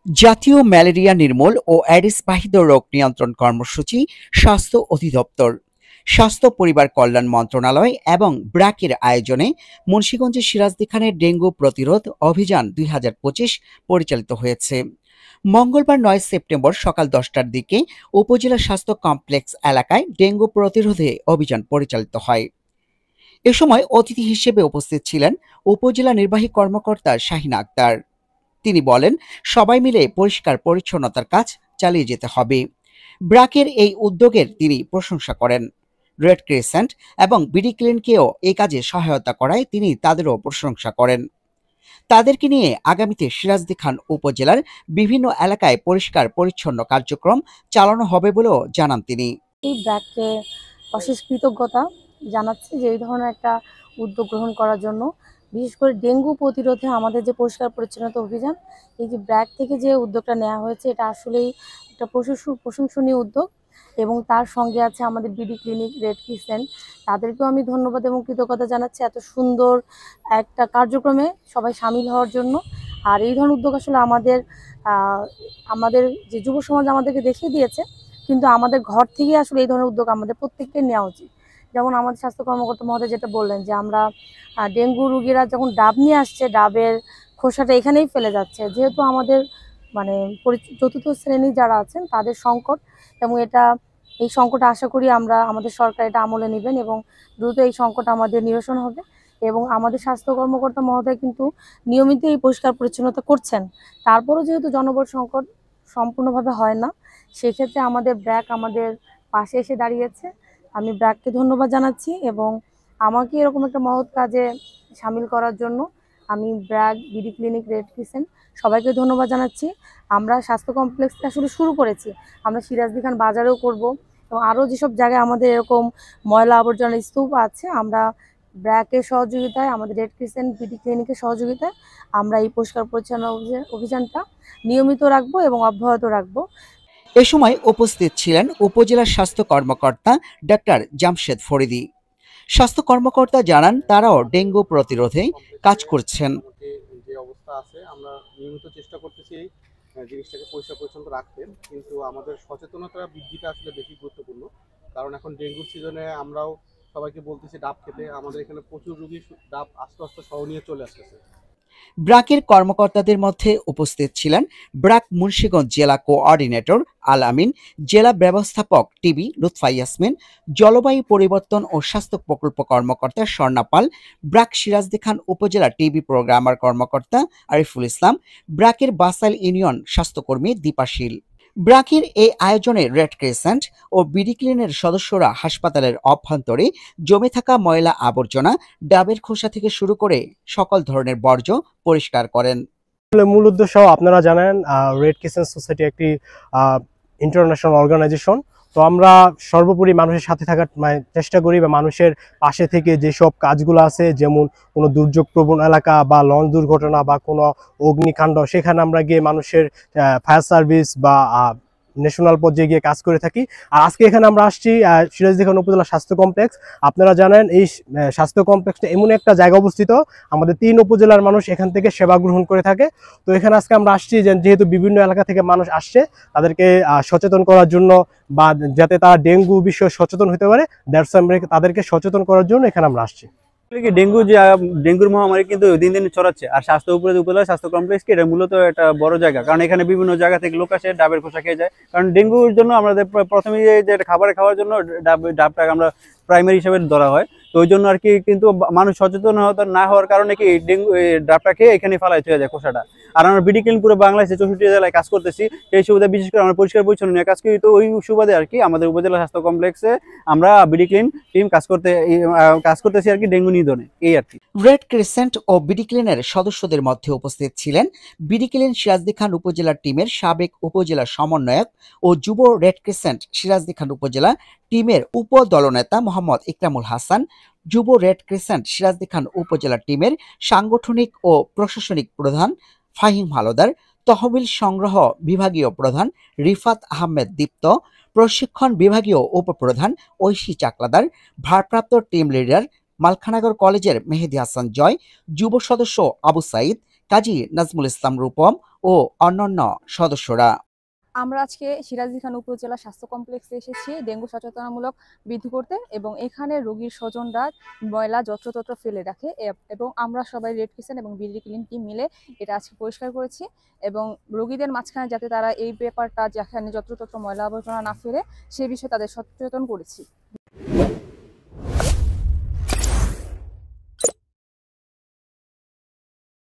জাতীয় ম্যালেরিয়া নির্মূল ও অ্যাডিস বাহিত রোগ নিয়ন্ত্রণ কর্মসূচি, স্বাস্থ্য অধিদপ্তর, স্বাস্থ্য পরিবার কল্যাণ মন্ত্রণালয় এবং ব্র্যাকের আয়োজনে মুন্সিগঞ্জের সিরাজদি খানের ডেঙ্গু প্রতিরোধ অভিযান ২০২৫ পরিচালিত হয়েছে। মঙ্গলবার ৯ সেপ্টেম্বর সকাল ১০টার দিকে উপজেলা স্বাস্থ্য কমপ্লেক্স এলাকায় ডেঙ্গু প্রতিরোধে অভিযান পরিচালিত হয়। এ সময় অতিথি হিসেবে উপস্থিত ছিলেন উপজেলা নির্বাহী কর্মকর্তা শাহিন আক্তার। তিনি বলেন, সবাই মিলে পরিষ্কার পরিচ্ছন্নতার কাজ চালিয়ে যেতে হবে। ব্র্যাকের এই উদ্যোগের তিনি প্রশংসা করেন। রেড ক্রিসেন্ট এবং বিডি ক্লিনকেও এই কাজে সহায়তা করায় তিনি তাদেরও প্রশংসা করেন। তাদেরকে নিয়ে আগামীতে সিরাজদি খান উপজেলার বিভিন্ন এলাকায় পরিষ্কার পরিচ্ছন্ন কার্যক্রম চালানো হবে বলেও জানান তিনি। এই ব্র্যাককে অশেষ কৃতজ্ঞতা জানাচ্ছি যে এই ধরনের একটা উদ্যোগ গ্রহণ করার জন্য। বিশেষ করে ডেঙ্গু প্রতিরোধে আমাদের যে পরিষ্কার পরিচ্ছন্নতা অভিযান, এই যে ব্র্যাক থেকে যে উদ্যোগটা নেওয়া হয়েছে, এটা আসলেই একটা প্রশংসনীয় উদ্যোগ। এবং তার সঙ্গে আছে আমাদের বিডি ক্লিনিক, রেড ক্রিসেন্ট, তাদেরকেও আমি ধন্যবাদ এবং কৃতজ্ঞতা জানাচ্ছি এত সুন্দর একটা কার্যক্রমে সবাই সামিল হওয়ার জন্য। আর এই ধরনের উদ্যোগ আসলে আমাদের যে যুব সমাজ আমাদেরকে দেখিয়ে দিয়েছে, কিন্তু আমাদের ঘর থেকে আসলে এই ধরনের উদ্যোগ আমাদের প্রত্যেককে নেওয়া উচিত। যেমন আমাদের স্বাস্থ্য কর্মকর্তা মহোদয় যেটা বললেন যে আমরা ডেঙ্গু রোগীরা যখন ডাব নিয়ে আসছে, ডাবের খোসাটা এখানেই ফেলে যাচ্ছে। যেহেতু আমাদের মানে চতুর্থ শ্রেণী যারা আছেন তাদের সংকট, এবং এই সংকট আশা করি আমাদের সরকার এটা আমলে নেবেন এবং দ্রুত এই সংকট আমাদের নিরসন হবে। এবং আমাদের স্বাস্থ্য কর্মকর্তা মহোদয় কিন্তু নিয়মিত এই পরিষ্কার পরিচ্ছন্নতা করছেন। তারপরও যেহেতু জনবল সংকট সম্পূর্ণভাবে হয় না, সেক্ষেত্রে আমাদের ব্র্যাক আমাদের পাশে এসে দাঁড়িয়েছে। আমি ব্র্যাককে ধন্যবাদ জানাচ্ছি এবং আমাকে এরকম একটা মহৎ কাজে সামিল করার জন্য আমি BRAC, BD clinic, red crescent সবাইকে ধন্যবাদ জানাচ্ছি। আমরা স্বাস্থ্য কমপ্লেক্সটা আসলে শুরু করেছি, আমরা সিরাজদি খান বাজারেও করব এবং আরও যেসব জায়গায় আমাদের এরকম ময়লা আবর্জনার স্তূপ আছে, আমরা ব্র্যাকের সহযোগিতায়, আমাদের রেড ক্রিসেন্ট, বিডি ক্লিনিকের সহযোগিতায় আমরা এই পরিষ্কার পরিচ্ছন্ন অভিযানটা নিয়মিত রাখবো এবং অব্যাহত রাখবো। এ সময় উপস্থিত ছিলেন উপজেলা স্বাস্থ্য কর্মকর্তা ডাক্তার জামশেদ ফরিদী। স্বাস্থ্য কর্মকর্তা জানান, তারাও ডেঙ্গু প্রতিরোধে কাজ করছেন। যে অবস্থা আছে, আমরা নিয়মিত চেষ্টা করতেছি জিনিসটাকে পরিষ্কার পরিচ্ছন্ন রাখতে, কিন্তু আমাদের সচেতনতা বৃদ্ধিটা আসলে বেশি গুরুত্বপূর্ণ। কারণ এখন ডেঙ্গুর সিজনে আমরাও সবাইকে বলতেছি ডাব খেতে। আমাদের এখানে প্রচুর রোগী ডাব আস্তে আস্তে সহ নিয়ে চলে আসতেছে। ব্র্যাকের কর্মকর্তাদের মধ্যে উপস্থিত ছিলেন ব্র্যাক মুন্সিগঞ্জ জেলা কোঅর্ডিনেটর আল আমিন, জেলা ব্যবস্থাপক টিবি লুৎফা ইয়াসমিন, জলবায়ু পরিবর্তন ও স্বাস্থ্য প্রকল্প কর্মকর্তা স্বর্ণা পাল, ব্র্যাক সিরাজদি খান উপজেলা টিবি প্রোগ্রামার কর্মকর্তা আরিফুল ইসলাম, ব্র্যাকের বাসাইল ইউনিয়ন স্বাস্থ্যকর্মী দীপাশীল। ব্র্যাকের এই আয়োজনে রেড ক্রিসেন্ট ও বিডি ক্লিনের সদস্যরা হাসপাতালের অভ্যন্তরে জমে থাকা ময়লা আবর্জনা, ডাবের খোসা থেকে শুরু করে সকল ধরনের বর্জ্য পরিষ্কার করেন। মূল উদ্দেশ্য আপনারা জানেন, রেড ক্রিসেন্ট সোসাইটি একটি ইন্টারন্যাশনাল অর্গানাইজেশন। তো আমরা সর্বোপরি মানুষের সাথে থাকার চেষ্টা করি বা মানুষের পাশে থেকে যেসব কাজগুলো আছে, যেমন কোনো দুর্যোগ প্রবণ এলাকা বা লঞ্চ দুর্ঘটনা বা কোনো অগ্নিকাণ্ড, সেখানে আমরা গিয়ে মানুষের ফায়ার সার্ভিস বা ন্যাশনাল পর্যায়ে গিয়ে কাজ করে থাকি। আর আজকে এখানে আমরা আসছি সিরাজদি খান উপজেলা স্বাস্থ্য কমপ্লেক্স। আপনারা জানেন এই স্বাস্থ্য কমপ্লেক্সটা এমন একটা জায়গা অবস্থিত, আমাদের 3 উপজেলার মানুষ এখান থেকে সেবা গ্রহণ করে থাকে। তো এখানে আজকে আমরা আসছি যেহেতু বিভিন্ন এলাকা থেকে মানুষ আসছে, তাদেরকে সচেতন করার জন্য বা যাতে তারা ডেঙ্গু বিষয়ে সচেতন হতে পারে, তাদেরকে সচেতন করার জন্য এখানে আমরা আসছি। ডেঙ্গুর মহামারী কিন্তু দিন দিন ছড়াচ্ছে। আর উপজেলা স্বাস্থ্য কমপ্লেক্স কি এটা মূলত একটা বড় জায়গা, কারণ এখানে বিভিন্ন জায়গা থেকে লোক আসে ডাবের খোসা খেয়ে যায়। কারণ ডেঙ্গুর জন্য আমাদের প্রথমে যে খাবারে খাওয়ার জন্য ডাবটাকে আমরা প্রাইমারি হিসেবে ধরা হয়। তো ওই জন্য আর কি, কিন্তু মানুষ সচেতন না হওয়ার কারণে কি ডেঙ্গু ডাবটা খেয়ে এখানে ফালাই হয়ে যায় খোসাটা। আর আমরা বিডি ক্লিন পুরো বাংলাদেশে 64 জেলায় কাজ করতেছি। সেই সুবিধা বিশেষ করে আমরা পরিষ্কার পরিচ্ছন্ন নিয়ে কাজ করি। তো ওই সুবাদে আর কি আমাদের উপজেলা স্বাস্থ্য কমপ্লেক্সে আমরা বিডি ক্লিন টিম কাজ করতেছি আর কি ডেঙ্গু নিধনে, এই আর কি। রেড ক্রিসেন্ট ও বিডি ক্লিনের সদস্যদের মধ্যে উপস্থিত ছিলেন বিডি ক্লিন সিরাজদি খান উপজেলা টিমের সাবেক উপজেলা সমন্বয়ক ও যুব রেড ক্রিসেন্ট সিরাজদি খান উপজেলা টিমের উপদলনেতা মোহাম্মদ ইকরামুল হাসান, যুব রেড ক্রিসেন্ট সিরাজদি খান উপজেলা টিমের সাংগঠনিক ও প্রশাসনিক প্রধান ফাহিম হালদার, তহবিল সংগ্রহ বিভাগীয় প্রধান রিফাত আহমেদ দীপ্ত, প্রশিক্ষণ বিভাগীয় উপপ্রধান ঐশী চাকলাদার, ভারপ্রাপ্ত টিম লিডার মালখানগর কলেজের মেহেদী হাসান জয়, যুব সদস্য আবু সাইদ, কাজী নাজমুল ইসলাম রূপম, ও অন্যান্য সদস্যরা। আমরা আজকে সিরাজদি খান উপজেলা স্বাস্থ্য কমপ্লেক্সে এসেছি ডেঙ্গু সচেতনামূলক বৃদ্ধি করতে, এবং এখানে রোগীর স্বজনরা ময়লা যত্রতত্র ফেলে রাখে এবং আমরা সবাই রেড ক্রিসেন্ট এবং বিডি ক্লিন টিম মিলে এটা আজকে পরিষ্কার করেছি, এবং রোগীদের মাঝখানে যাতে তারা এই ব্যাপারটা যেখানে যত্রতত্র ময়লা আবর্জনা না ফেলে সে বিষয়ে তাদের সচেতন করেছি।